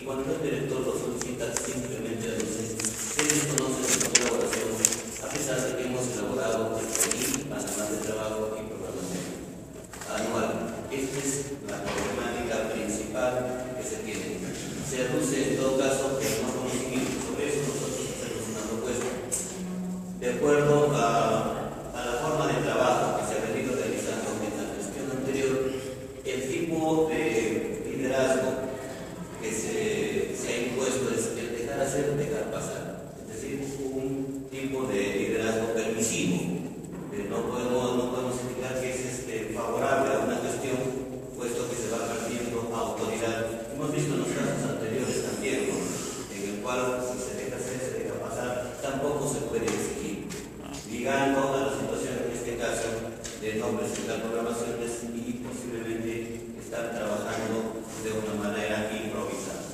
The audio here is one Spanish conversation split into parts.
cuando el director lo solicita simplemente al docente, se desconoce su colaboración, a pesar de que hemos elaborado el PRI, manual de trabajo y programación anual. Esta es la problemática principal que se tiene. Se aduce en todo caso que no conocimiento. Sobre eso nosotros hacemos una propuesta. De acuerdo a la forma de trabajo que se ha venido realizando en la gestión anterior, el tipo de liderazgo que se ha impuesto es el dejar hacer, dejar pasar. Es decir, un tipo de liderazgo permisivo. No podemos indicar que es favorable a una gestión, puesto que se va perdiendo autoridad. Hemos visto en los casos anteriores también, ¿no?, en el cual si se deja hacer, se deja pasar, tampoco se puede exigir, ligando a la situación en este caso de no presentar programaciones y posiblemente estar trabajando de una manera improvisada.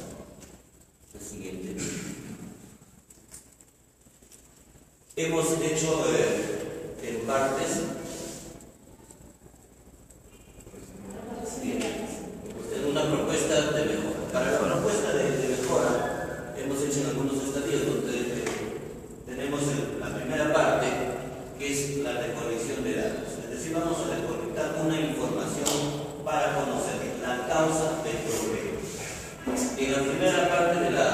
El siguiente. Hemos hecho en partes una propuesta de mejora. Para la propuesta de mejora hemos hecho en algunos estadios donde tenemos la primera parte, que es la recolección de datos. Es decir, vamos a recolectar una información para conocer la causa del problema. En la primera parte de la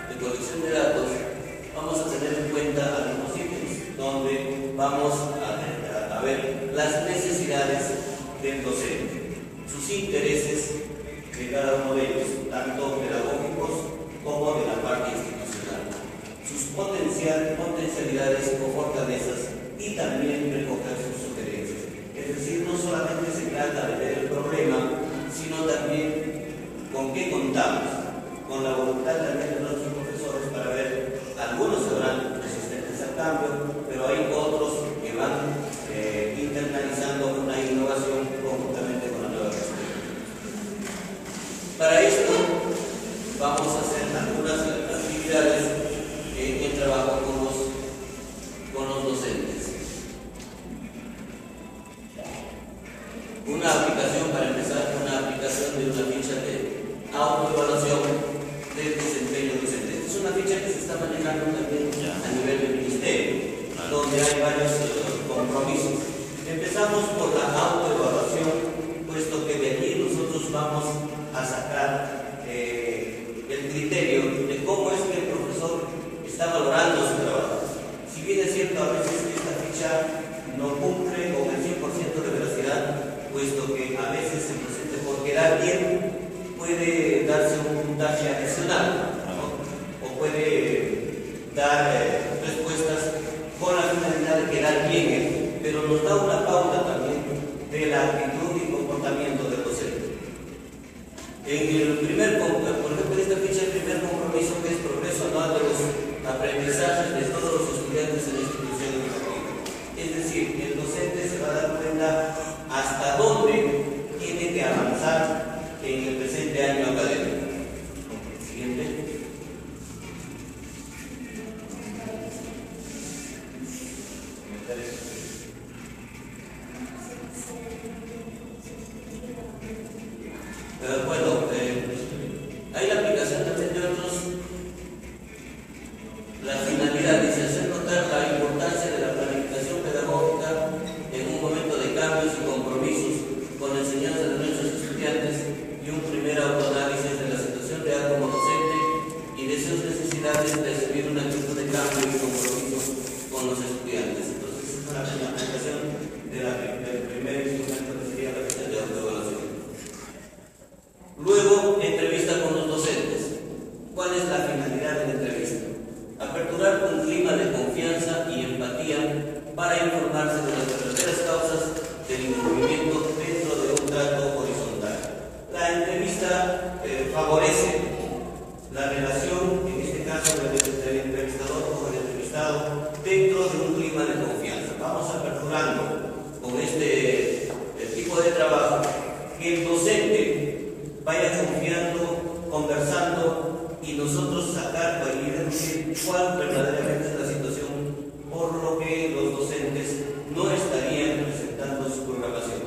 recolección de datos vamos a tener en cuenta algunos ítems donde vamos a ver las necesidades del docente, sus intereses de cada uno de ellos, tanto pedagógicos como de la parte institucional, sus potencialidades o fortalezas, y también recoger sus sugerencias. Es decir, no solamente se trata de ver el problema, sino también con qué contamos, con la voluntad también de nuestros profesores para ver, algunos serán resistentes al cambio, pero hay otros que van internalizando una innovación conjuntamente con la nueva gestión. Para esto vamos a hacer algunas actividades en trabajo con los docentes. Una aplicación, para empezar, una aplicación de una ficha de autoevaluación del desempeño docente. Es una ficha que se está manejando también a nivel del ministerio, donde hay varios compromisos. Empezamos por la autoevaluación, puesto que de allí nosotros vamos a sacar el criterio de cómo es que el profesor está valorando su trabajo. Si bien es cierto, a veces esta ficha no cumple con el 100% de veracidad, puesto que a veces el docente, por quedar bien, puede darse un puntaje adicional, ¿no?, o puede dar respuestas con la finalidad de quedar bien, pero nos da una pauta también de la actitud y comportamiento del docente. En el primer, por ejemplo, esta ficha, el primer compromiso, que es progreso anual de los aprendizajes de todos los estudiantes en la institución educativa. Es decir, el docente se va a dar cuenta hasta dónde tiene que avanzar en el presente año académico. Siguiente. Bueno, hay la aplicación también de otros. La finalidad dice hacer notar la importancia de la planificación pedagógica en un momento de cambios y compromisos con la enseñanza de nuestros estudiantes, y un primer autoanálisis de la situación real como docente y de sus necesidades de recibir una actitud de cambio y compromiso con los estudiantes. Entonces, es una aplicación del primer instrumento que sería la ficha de autoevaluación. Luego, entrevista con los docentes. ¿Cuál es la finalidad de la entrevista? Aperturar un clima de confianza y empatía para informarse de las verdaderas causas del incumplimiento dentro de un trato horizontal. La entrevista favorece la relación, en este caso del entrevistador con el entrevistado, dentro de un clima de confianza. Vamos aperturando con este tipo de trabajo que el docente vaya confiando, conversando, y nosotros sacar y deducir cuál verdaderamente es la situación por lo que los docentes no estarían presentando su programación.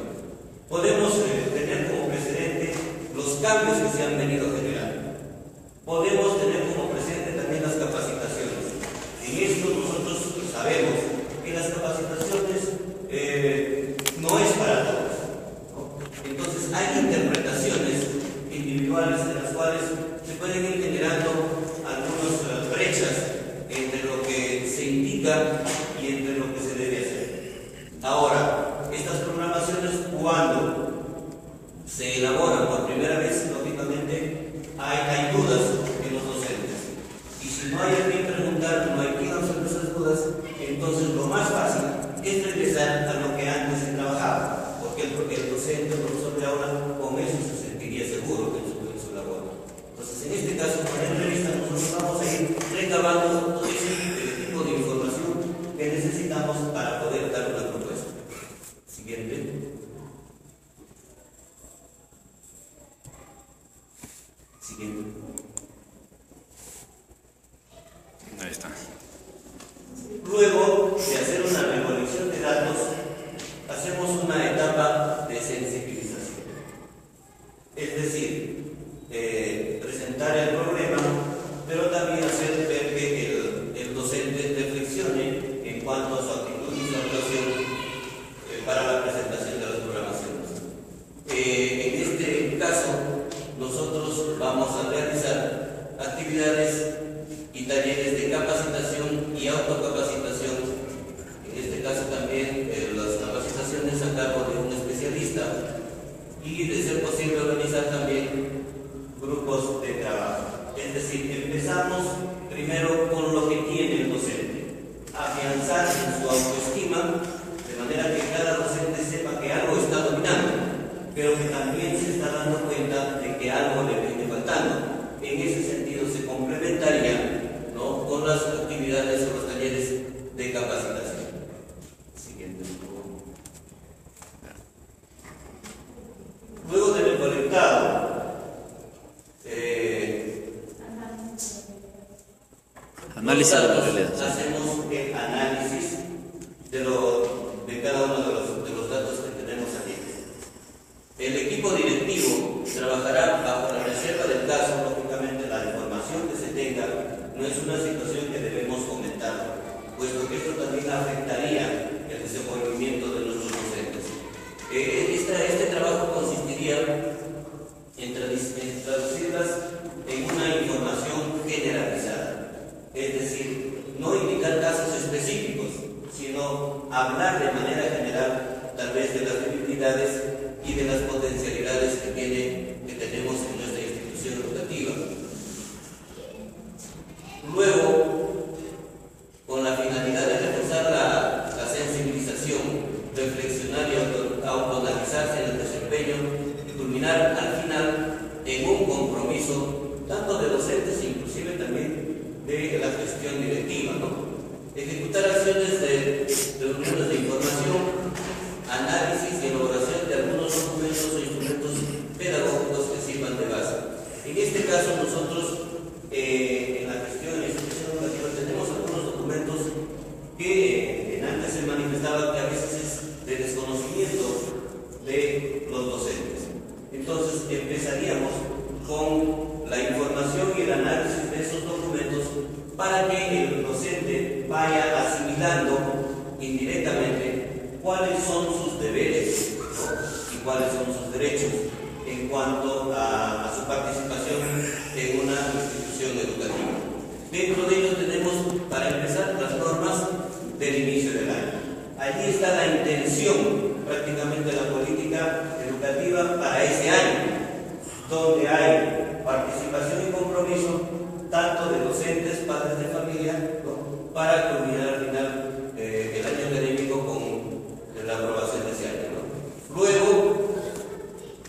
Podemos tener como precedente los cambios que se han venido generando. podemos tener como presente también las capacitaciones. En esto nosotros sabemos que las capacitaciones no es para todos, ¿no? Entonces hay interpretaciones individuales en las cuales se pueden ir generando algunas brechas entre lo que se indica y entre lo que se debe hacer. Ahora, estas programaciones, cuando se elaboran por primera vez, lógicamente hay dudas en los docentes. Y si no hay a quien preguntar, no hay quien resolver esas dudas, entonces lo más fácil es regresar a lo que antes se trabajaba, porque el docente, el profesor de aula, con eso se sentiría seguro en su labor. Entonces, en este caso, con la entrevista, nosotros vamos a ir recabando todo ese tipo de información que necesitamos para poder dar una propuesta. Siguiente. Siguiente. Ahí está. Luego de hacer una recolección de datos, hacemos una etapa de sensibilización. Es decir, presentar el problema, pero también hacer ver que el docente reflexione en cuanto a su actitud y su actuación para la presentación de las programaciones. En este caso, nosotros vamos a realizar actividades y talleres de capacitación y autocapacitación. En este caso también las capacitaciones a cargo de un especialista y, de ser posible, organizar también grupos de trabajo. Es decir, empezamos primero con lo que tiene el docente, afianzar en su autoestima, de manera que cada docente sepa que algo está dominando, pero que también se está dando cuenta de que algo le viene faltando. En ese sentido se complementaría, ¿no?, con las actividades o los talleres de capacitación. Siguiente. Luego de recolectado análisis de la realidad. Hacemos el análisis de cada uno de los datos que tenemos aquí. El equipo directivo trabajará bajo la reserva del caso. Lógicamente, la información que se tenga no es una situación que debemos comentar, puesto que esto también afectaría el desenvolvimiento de nuestros docentes. Este trabajo consistiría en traducirlas en una información generalizada, es decir, no indicar casos específicos, sino hablar de manera general, tal vez, de las debilidades y de las potencialidades que tenemos en nuestra institución educativa. Luego, con la finalidad de reforzar la sensibilización, reflexionar y autoanalizarse en el desempeño, y culminar al final en un compromiso tanto de docentes, inclusive también de la gestión directiva, ¿no? Ejecutar acciones de reuniones de información, análisis y elaboración de algunos documentos o instrumentos pedagógicos que sirvan de base. En este caso, nosotros en la gestión de la institución educativa tenemos algunos documentos que antes se manifestaba que a veces es de desconocimiento de los docentes. Entonces empezaríamos con la información y el análisis de esos documentos para que el docente vaya asimilando indirectamente cuáles son sus deberes, ¿no?, y cuáles son sus derechos en cuanto a su participación en una institución educativa. Dentro de ellos tenemos, para empezar, las normas del inicio del año. Allí está la intención prácticamente de la política educativa para ese año, donde hay participación y compromiso tanto de docentes, padres de familia, ¿no?, para culminar al final el año académico con la aprobación de ese año, ¿no? Luego,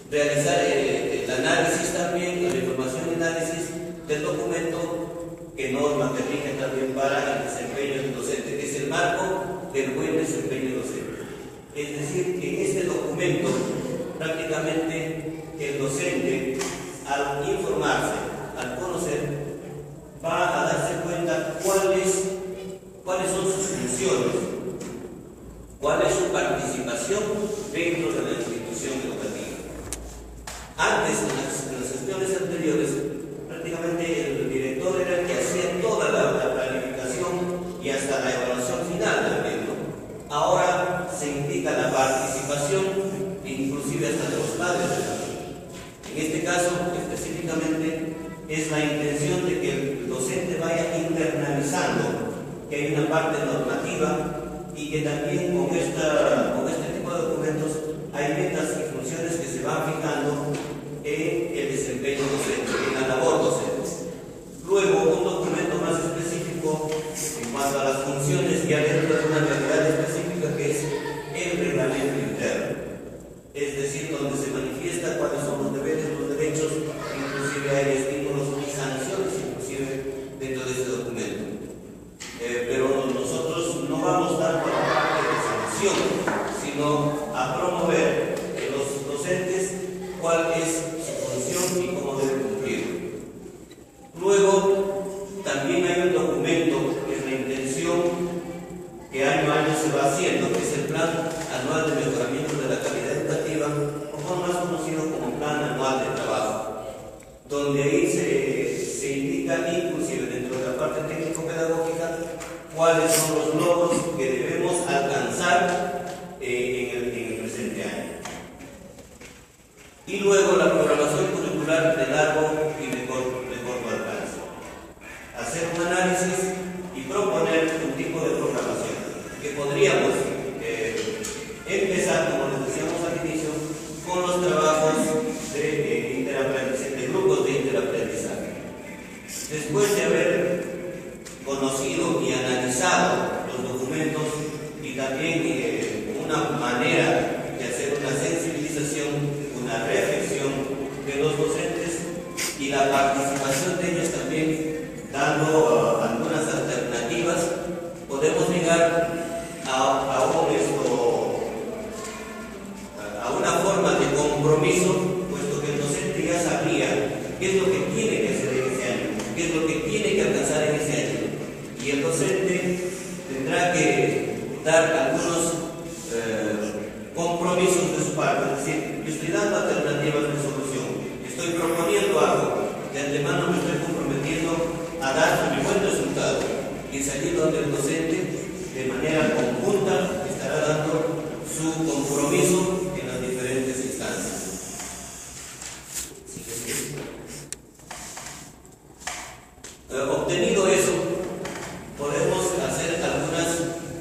realizar el análisis también, la información y análisis del documento que norma, que rige también para el desempeño del docente, que es el marco del buen desempeño docente. Es decir, que en este documento prácticamente el docente, al informarse, al conocer, va a darse cuenta cuáles son sus funciones, cuál es su participación dentro de la institución educativa. Antes, en las gestiones anteriores, prácticamente el es la intención de que el docente vaya internalizando que hay una parte normativa y que también con este tipo de documentos hay metas y funciones que se van fijando en el desempeño docente, en la labor docente. Luego, un documento más específico en cuanto a las funciones ya dentro de una realidad específica que es el reglamento interno. Es decir, donde se manifiesta cuáles son los deberes, los derechos, inclusive hay estímulos y sanciones, inclusive dentro de este documento. Pero nosotros no vamos tanto a la parte de sanción, sino a promover en los docentes cuál es su función y cómo deben cumplir. Luego, también hay un documento que es la intención que año a año se va haciendo, que es el Plan Anual de Mejoramiento de la Calidad Educativa, o más conocido como Plan Anual de Trabajo, donde ahí se indica, inclusive dentro de la parte técnico-pedagógica, cuáles son los logros que debemos alcanzar en el presente año. Y luego la programación curricular de largo y de corto alcance. Hacer un análisis y proponer un tipo de programación que podríamos empezar, como les decíamos al inicio, con los trabajos de grupos de interaprendizaje. Después de haber conocido y analizado los documentos y también una manera de hacer una sensibilización, una reflexión de los docentes y la participación de ellos también dando algunas alternativas, podemos llegar a una forma de compromiso, puesto que el docente ya sabría qué es lo que tiene que hacer en ese año, qué es lo que tiene que alcanzar en ese año. Y el docente tendrá que dar algunos compromisos de su parte, es decir, yo estoy dando alternativas de solución, estoy proponiendo algo, de antemano me estoy comprometiendo a dar un buen resultado. Y es allí donde el docente, de manera conjunta, estará dando su compromiso en las diferentes instancias. Obtenido eso, podemos hacer algunas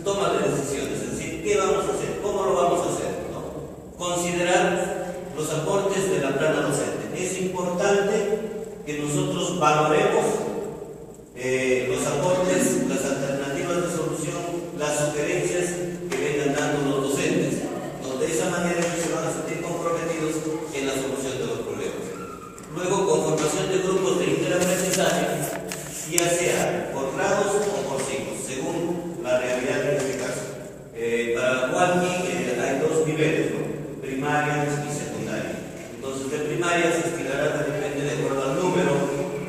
tomas de decisiones, es decir, ¿qué vamos a hacer? ¿Cómo lo vamos a hacer? ¿No? Considerar los aportes de la plana docente. Es importante que nosotros valoremos los aportes, las alternativas de solución, las sugerencias que vengan dando los docentes, ¿no? De esa manera se van a sentir comprometidos en la solución de los problemas. Luego, conformación de grupos de interaprendizaje, ya sea por grados o por ciclos, según la realidad en este caso. Para Juanqui hay dos niveles, ¿no? Primaria y secundaria. Entonces, de primaria se estirará, depende de acuerdo al número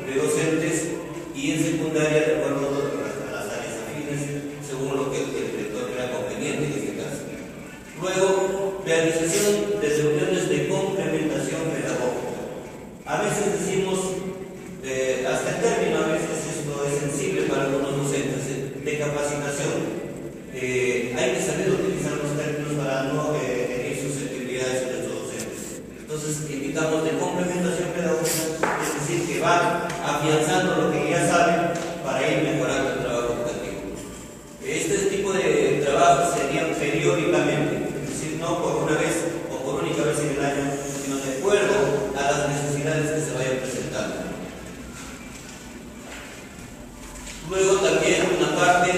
de docentes, y en secundaria de acuerdo a las áreas afines, según lo que el director crea conveniente en este caso. Luego, realización de reuniones de complementación pedagógica. A veces decimos, hasta el término a veces esto es sensible para algunos docentes, de capacitación. Hay que saber utilizar los términos para no herir susceptibilidades de nuestros docentes. Entonces, indicamos de complementación pedagógica, es decir, que van afianzando lo que ya saben para ir mejorando el trabajo educativo. Este tipo de trabajos serían periódicamente, es decir, no por una vez o por única vez en el año, sino de acuerdo a las necesidades que se vayan presentando. Luego también una parte,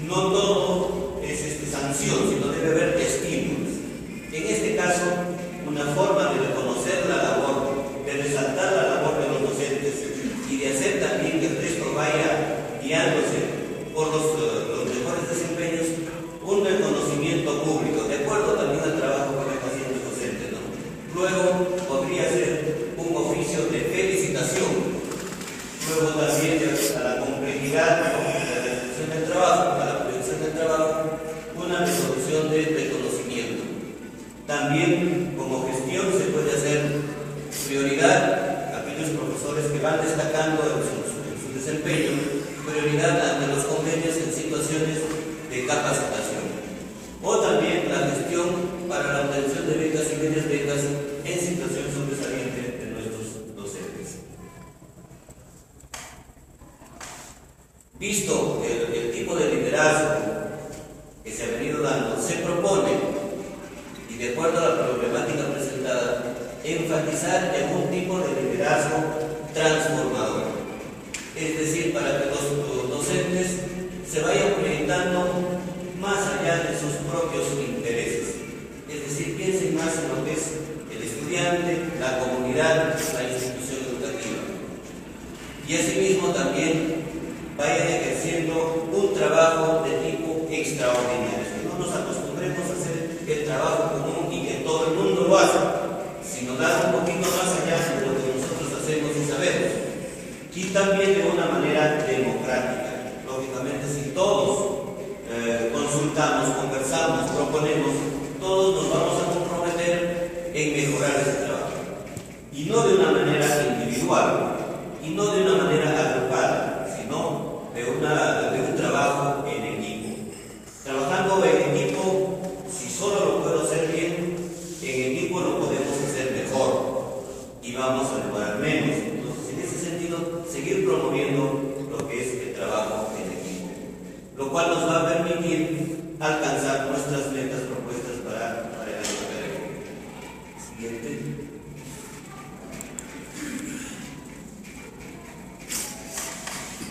no todo es sanción, sino debe haber estímulos. En este caso, una forma de reconocer la labor, de resaltar la labor de los docentes y de hacer también que el resto vaya guiándose por los mejores desempeños, un reconocimiento público, de acuerdo también al trabajo que va haciendo el docente, ¿no? Luego podría ser un oficio de felicitación. Luego también a la complejidad, ¿no?, de la realización del trabajo, a la proyección del trabajo, una resolución de reconocimiento. También como gestión se puede hacer prioridad a aquellos profesores que van destacando en su desempeño, prioridad ante los convenios en situaciones de capacitación. O también la gestión para la obtención de becas y medias becas en situación sobresaliente de nuestros docentes. Visto el tipo de liderazgo que se ha venido dando, se propone, y de acuerdo a la problemática presentada, enfatizar en un tipo de liderazgo transformador. Es decir, para que los docentes se vayan proyectando más allá de sus propios intereses. Es decir, piensen más en lo que es el estudiante, la comunidad, la institución educativa. Y asimismo también vayan ejerciendo un trabajo de tipo extraordinario. Que no nos acostumbremos a hacer el trabajo común y que todo el mundo lo hace, sino dar un poquito más allá de lo que nosotros hacemos y sabemos. Y también de una manera democrática. Lógicamente, si todos consultamos, conversamos, proponemos, todos nos vamos a comprometer en mejorar ese trabajo. Y no de una manera individual, y no de una manera agrupada, sino de un trabajo en equipo. Trabajando en equipo, si solo lo puedo hacer bien, en equipo lo podemos hacer mejor y vamos a demorar menos. Entonces, en ese sentido, seguir promoviendo lo que es el trabajo en equipo, lo cual nos va a permitir alcanzar nuestras metas propuestas para el año académico. Siguiente.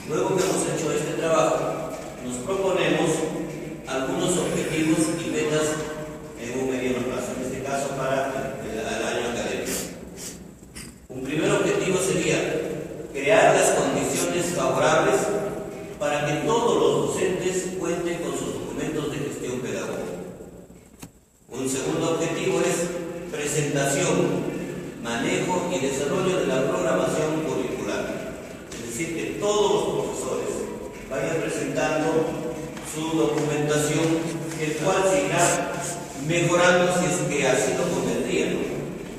Luego que hemos hecho este trabajo, nos proponemos algunos objetivos y metas en un mediano plazo, en este caso para el año académico. Un primer objetivo sería crear las condiciones favorables para que todos los docentes cuenten con sus documentos de gestión pedagógica. Un segundo objetivo es presentación, manejo y desarrollo de la programación curricular. Es decir, que todos los profesores vayan presentando su documentación, el cual se irá mejorando si es que así lo convendría,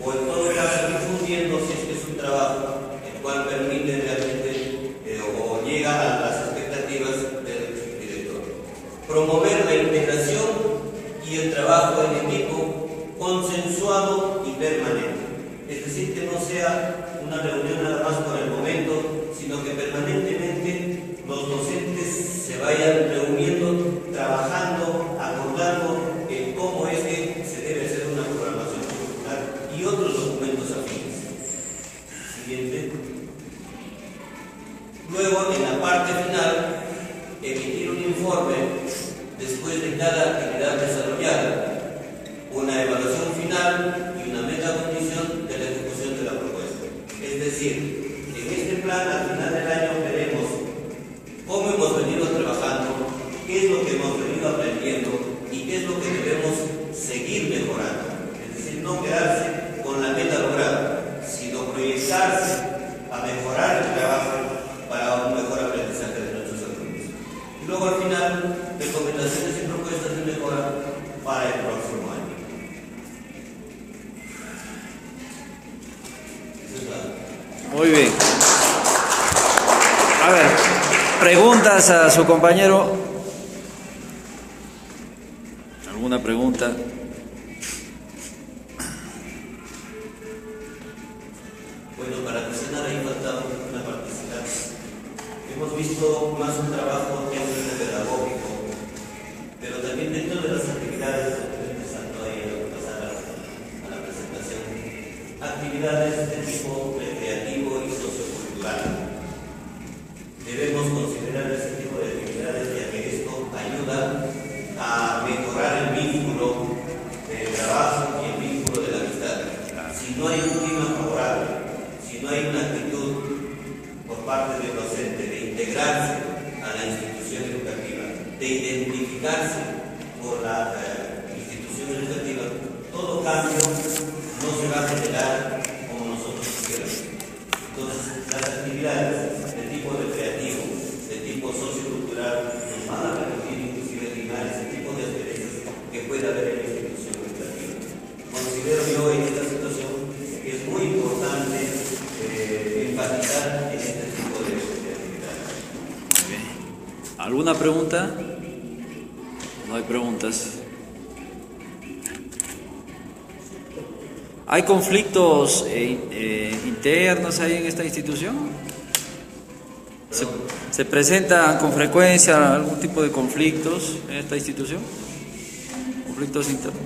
o en todo caso difundiendo si es que es un trabajo el cual permite realmente o llega a las expectativas del director. Promover la integración y el trabajo en equipo consensuado y permanente. Es decir, que no sea una reunión nada más por el momento, sino que permanentemente los docentes se vayan reuniendo, trabajando, acordando cómo es que se debe hacer una programación curricular y otros documentos afines. Siguiente. Luego, en la parte final, emitir un informe después de cada actividad desarrollada, una evaluación final y una metacondición de la ejecución de la propuesta. Es decir, en este plan, al final del año, veremos cómo hemos venido trabajando, qué es lo que hemos venido aprendiendo y qué es lo que debemos seguir mejorando. Es decir, no quedarse con la meta lograda, sino proyectarse a mejorar el trabajo para un mejor aprendizaje de nuestros alumnos. Y luego, al final, recomendaciones y propuestas de mejora para el próximo año. Muy bien. A ver, preguntas a su compañero. ¿Alguna pregunta? Bueno, para mencionar ahí falta una participación. Hemos visto más un trabajo técnico-pedagógico, pero también dentro de las actividades, empezando ahí a pasar a la presentación, actividades de tipo recreativo y sociocultural. Debemos considerar ese tipo de actividades, ya que esto ayuda a mejorar el vínculo de trabajo y el vínculo de la amistad. Si no hay un clima favorable, si no hay una actitud por parte del docente de integrarse a la institución educativa, de identificarse por la institución educativa, todo cambio no se va a generar como nosotros quisiéramos. Entonces, las actividades de tipo recreativo, de tipo sociocultural, nos van a permitir inclusive limar ese tipo de asperezas que puede haber en la institución educativa. Considero yo en esta situación que es muy importante enfatizar en este tipo de actividades. Bien. ¿Alguna pregunta? No hay preguntas. ¿Hay conflictos internos ahí en esta institución? ¿Se presentan con frecuencia algún tipo de conflictos en esta institución? ¿Conflictos internos?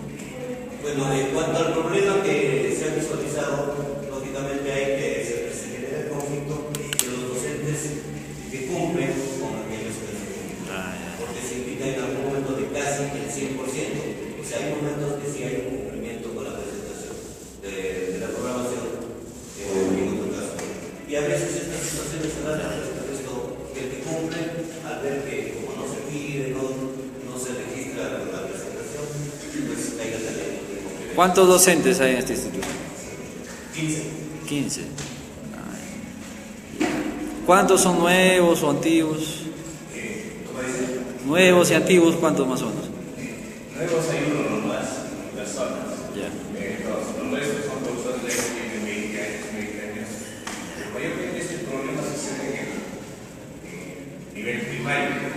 Bueno, en cuanto al problema que se ha visualizado, lógicamente hay que se genera el conflicto de los docentes que cumplen con aquellos que no cumplen. Porque se implica en algún momento de casi el 100%. O sea, hay momentos que sí hay un cumplimiento con la presentación de la programación, en otro caso. Y a veces estas situaciones se dan a esto, que el que cumple, al ver que como no se pide, no se registra la presentación, pues caiga también. ¿Cuántos docentes hay en este instituto? 15. 15. ¿Cuántos son nuevos o antiguos? ¿Cómo dice? Nuevos y antiguos, ¿cuántos más o menos? Nuevos hay uno nomás, personas. Ya. Los restos son profesores de que tienen 20 años, 20 años. Mayormente este problema sucede en nivel primario,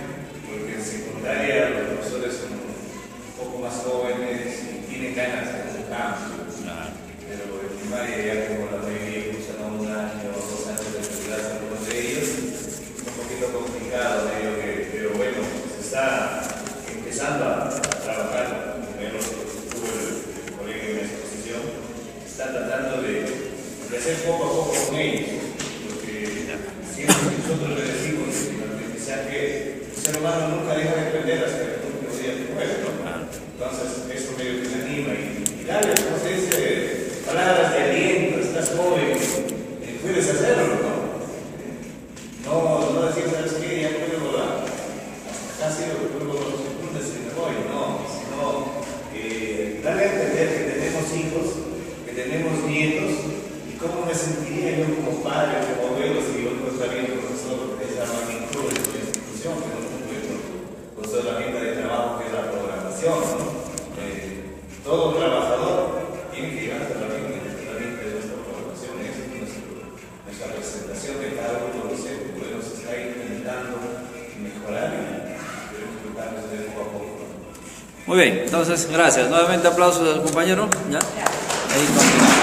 porque en secundaria los profesores son un poco más jóvenes y tienen ganas de hacer cambio. Pero en primaria ya como la mayoría cursan a 1 año o 2 años de actividad, algunos de ellos, es un poquito complicado, pero bueno, se está empezando a trabajar, primero tuve el colegio en exposición, está tratando de hacer poco a poco con ellos, porque siempre nosotros le decimos que el aprendizaje, el ser humano nunca deja de aprender hasta el último día que puede, ¿no? Entonces, eso medio que me anima y dale, entonces, palabras de aliento, estás joven, puedes hacerlo, ¿no? No decir, ¿sabes qué? Ya puedo volar. Casi luego los segundos y me voy, no, sino darle a entender que tenemos hijos, que tenemos nietos, y cómo me sentiría yo como padre, como abuelo, si yo no estaría profesor de esa magnitud de la institución, que no cumple con su herramienta de trabajo, que es la programación, ¿no? Todo trabajador tiene que llevar la herramienta de nuestra programación, esa es nuestra presentación de cada uno de los centros, podemos estar intentando mejorar y muy bien, entonces gracias. Nuevamente aplausos al compañero. ¿Ya? Ahí continúa.